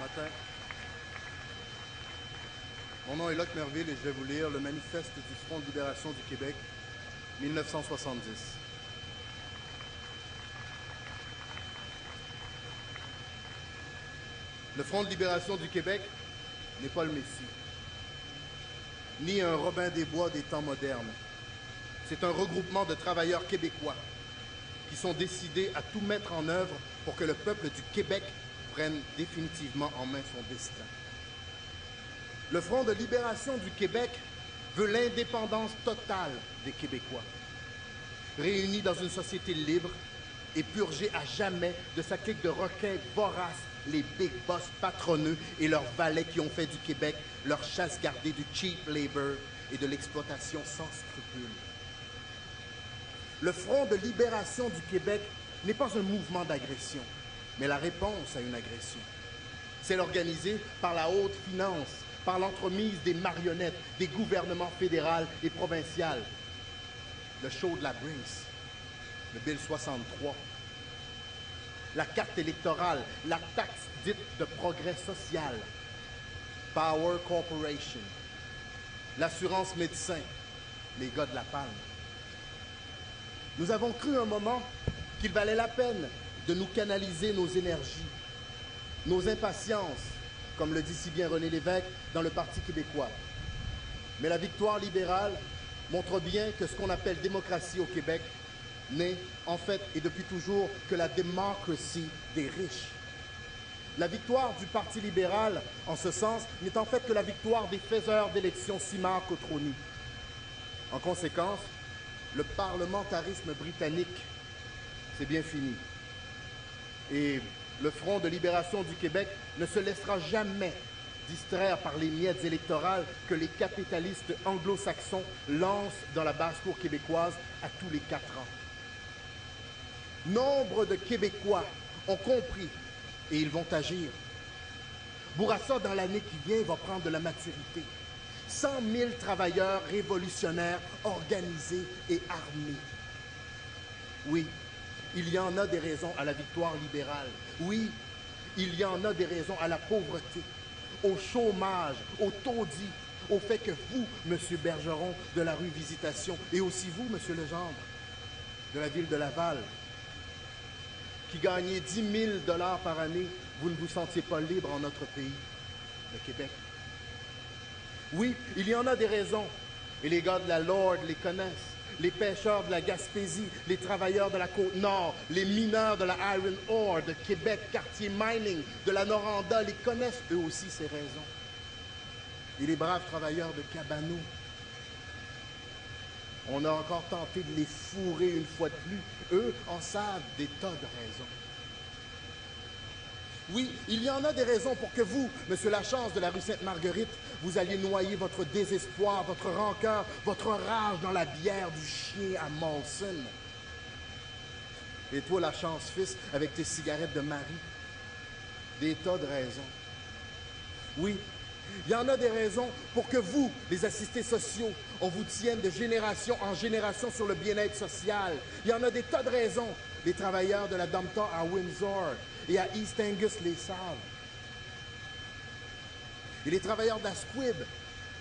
matin. Mon nom est Locke Merville et je vais vous lire le manifeste du Front de libération du Québec, 1970. Le Front de libération du Québec n'est pas le Messie, ni un Robin des Bois des temps modernes. C'est un regroupement de travailleurs québécois qui sont décidés à tout mettre en œuvre pour que le peuple du Québec prenne définitivement en main son destin. Le Front de libération du Québec veut l'indépendance totale des Québécois, réunis dans une société libre et purgés à jamais de sa clique de requins voraces, les big boss patronneux et leurs valets qui ont fait du Québec leur chasse gardée du cheap labor et de l'exploitation sans scrupules. Le Front de libération du Québec n'est pas un mouvement d'agression, mais la réponse à une agression. C'est organisé par la haute finance, par l'entremise des marionnettes, des gouvernements fédéral et provincial. Le show de la Brinks, le Bill 63, la carte électorale, la taxe dite de progrès social, Power Corporation, l'assurance médecin, les gars de la Palme. Nous avons cru un moment qu'il valait la peine de nous canaliser nos énergies, nos impatiences, comme le dit si bien René Lévesque, dans le Parti québécois. Mais la victoire libérale montre bien que ce qu'on appelle démocratie au Québec n'est, en fait, et depuis toujours, que la démocratie des riches. La victoire du Parti libéral, en ce sens, n'est en fait que la victoire des faiseurs d'élections Simard Kotroni. En conséquence, le parlementarisme britannique, c'est bien fini. Et le Front de libération du Québec ne se laissera jamais distraire par les miettes électorales que les capitalistes anglo-saxons lancent dans la basse-cour québécoise à tous les 4 ans. Nombre de Québécois ont compris et ils vont agir. Bourassa, dans l'année qui vient, va prendre de la maturité. 100 000 travailleurs révolutionnaires organisés et armés. Oui, il y en a des raisons à la victoire libérale. Oui, il y en a des raisons à la pauvreté, au chômage, au taudis, au fait que vous, M. Bergeron, de la rue Visitation, et aussi vous, M. Legendre, de la ville de Laval, qui gagnez 10 000 $ par année, vous ne vous sentiez pas libre en notre pays, le Québec. Oui, il y en a des raisons, et les gars de la Lord les connaissent. Les pêcheurs de la Gaspésie, les travailleurs de la Côte-Nord, les mineurs de la Iron Ore, de Québec, quartier mining, de la Noranda, les connaissent eux aussi ces raisons. Et les braves travailleurs de Cabano. On a encore tenté de les fourrer une fois de plus. Eux en savent des tas de raisons. Oui, il y en a des raisons pour que vous, Monsieur Lachance de la rue Sainte-Marguerite, vous alliez noyer votre désespoir, votre rancœur, votre rage dans la bière du chien à Molson. Et toi, Lachance, fils, avec tes cigarettes de Marie. Des tas de raisons. Oui, il y en a des raisons pour que vous, les assistés sociaux, on vous tienne de génération en génération sur le bien-être social. Il y en a des tas de raisons. Les travailleurs de la Domtar à Windsor et à East Angus les savent. Et les travailleurs de la Squib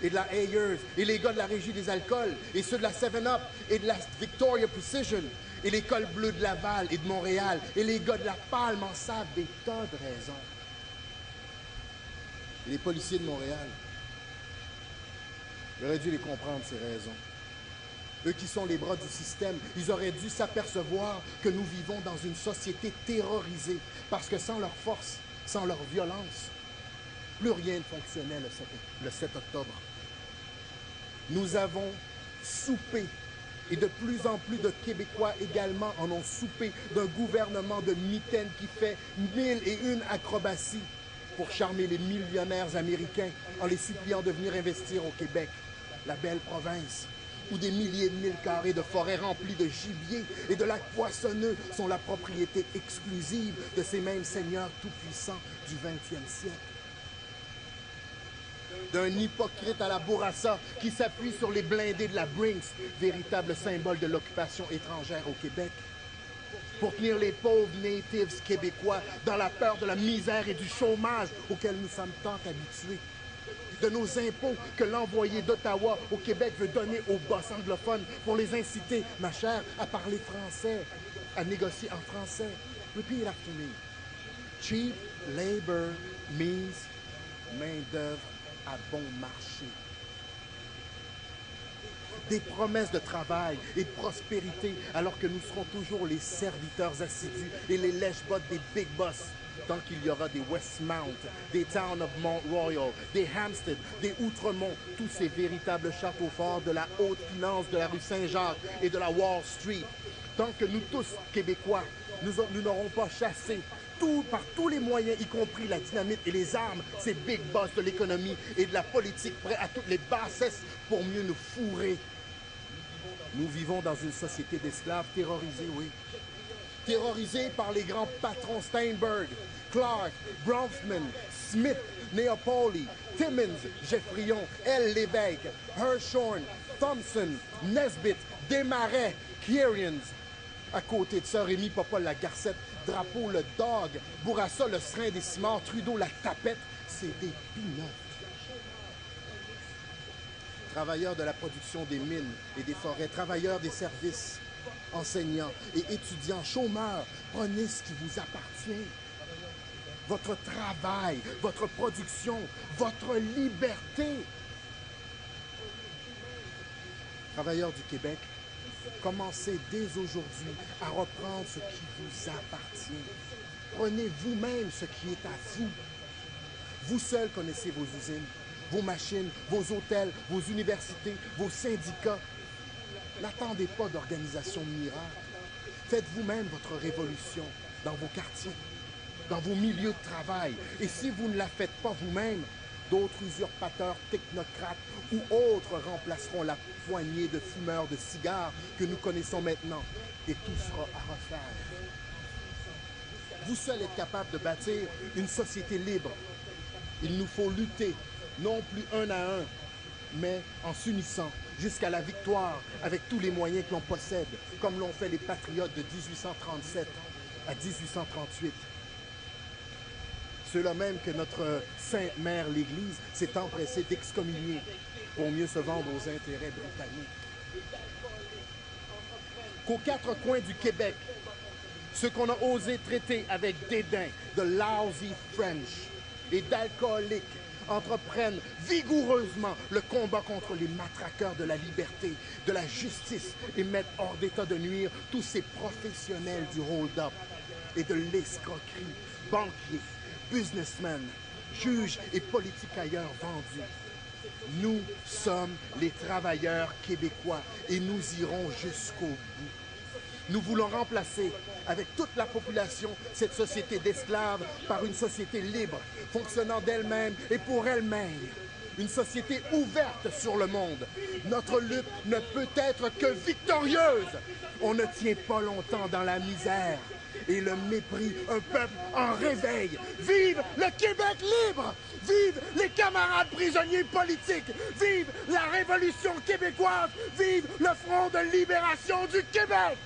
et de la Ayers et les gars de la Régie des alcools et ceux de la 7-Up et de la Victoria Precision et l'école bleue de Laval et de Montréal et les gars de la Palme en savent des tas de raisons. Et les policiers de Montréal, j'aurais dû les comprendre, ces raisons. Eux qui sont les bras du système, ils auraient dû s'apercevoir que nous vivons dans une société terrorisée, parce que sans leur force, sans leur violence, plus rien ne fonctionnait le 7 octobre. Nous avons soupé, et de plus en plus de Québécois également en ont soupé d'un gouvernement de mitaines qui fait 1001 acrobaties pour charmer les millionnaires américains en les suppliant de venir investir au Québec, la belle province, où des milliers de milles carrés de forêts remplies de gibier et de lacs poissonneux sont la propriété exclusive de ces mêmes seigneurs tout-puissants du 20e siècle. D'un hypocrite à la Bourassa qui s'appuie sur les blindés de la Brinks, véritable symbole de l'occupation étrangère au Québec. pour tenir les pauvres natives québécois dans la peur de la misère et du chômage auquel nous sommes tant habitués, de nos impôts que l'envoyé d'Ottawa au Québec veut donner aux boss anglophones pour les inciter, ma chère, à parler français, à négocier en français. Repeat after me. Cheap labor means main-d'œuvre à bon marché. Des promesses de travail et de prospérité, alors que nous serons toujours les serviteurs assidus et les lèche-bottes des big boss, tant qu'il y aura des Westmount, des Town of Mount Royal, des Hampstead, des Outremont, tous ces véritables châteaux forts de la haute finance de la rue Saint-Jacques et de la Wall Street. Tant que nous tous, Québécois, nous n'aurons pas chassé par tous les moyens, y compris la dynamite et les armes, ces big boss de l'économie et de la politique prêts à toutes les bassesses pour mieux nous fourrer. Nous vivons dans une société d'esclaves terrorisés, oui. Terrorisés par les grands patrons Steinberg, Clark, Bronfman, Smith, Neopoli, Timmins, Geoffrion, L. Lévesque, Hirshhorn, Thompson, Nesbitt, Desmarais, Kieran. À côté de ça, Rémi Popol la Garcette, Drapeau le Dog, Bourassa le Serin des Cimards, Trudeau la Tapette, c'est des peanuts. Travailleurs de la production des mines et des forêts, travailleurs des services, enseignants et étudiants, chômeurs, prenez ce qui vous appartient. Votre travail, votre production, votre liberté. Travailleurs du Québec, commencez dès aujourd'hui à reprendre ce qui vous appartient. Prenez vous-même ce qui est à vous. Vous seuls connaissez vos usines, vos machines, vos hôtels, vos universités, vos syndicats. N'attendez pas d'organisation miracle. Faites vous-même votre révolution dans vos quartiers, dans vos milieux de travail. Et si vous ne la faites pas vous-même, d'autres usurpateurs, technocrates ou autres remplaceront la poignée de fumeurs de cigares que nous connaissons maintenant. Et tout sera à refaire. Vous seul êtes capable de bâtir une société libre. Il nous faut lutter, non plus un à un, mais en s'unissant jusqu'à la victoire avec tous les moyens que l'on possède, comme l'ont fait les patriotes de 1837 à 1838. Ceux-là même que notre Sainte Mère l'Église s'est empressée d'excommunier pour mieux se vendre aux intérêts britanniques. Qu'aux quatre coins du Québec, ceux qu'on a osé traiter avec dédain de lousy French et d'alcooliques entreprennent vigoureusement le combat contre les matraqueurs de la liberté, de la justice et mettent hors d'état de nuire tous ces professionnels du hold-up et de l'escroquerie, banquiers, businessmen, juges et politicailleurs vendus. Nous sommes les travailleurs québécois et nous irons jusqu'au bout. Nous voulons remplacer, avec toute la population, cette société d'esclaves par une société libre, fonctionnant d'elle-même et pour elle-même. Une société ouverte sur le monde. Notre lutte ne peut être que victorieuse. On ne tient pas longtemps dans la misère et le mépris, un peuple en réveil. Vive le Québec libre! Vive les camarades prisonniers politiques! Vive la Révolution québécoise! Vive le Front de libération du Québec!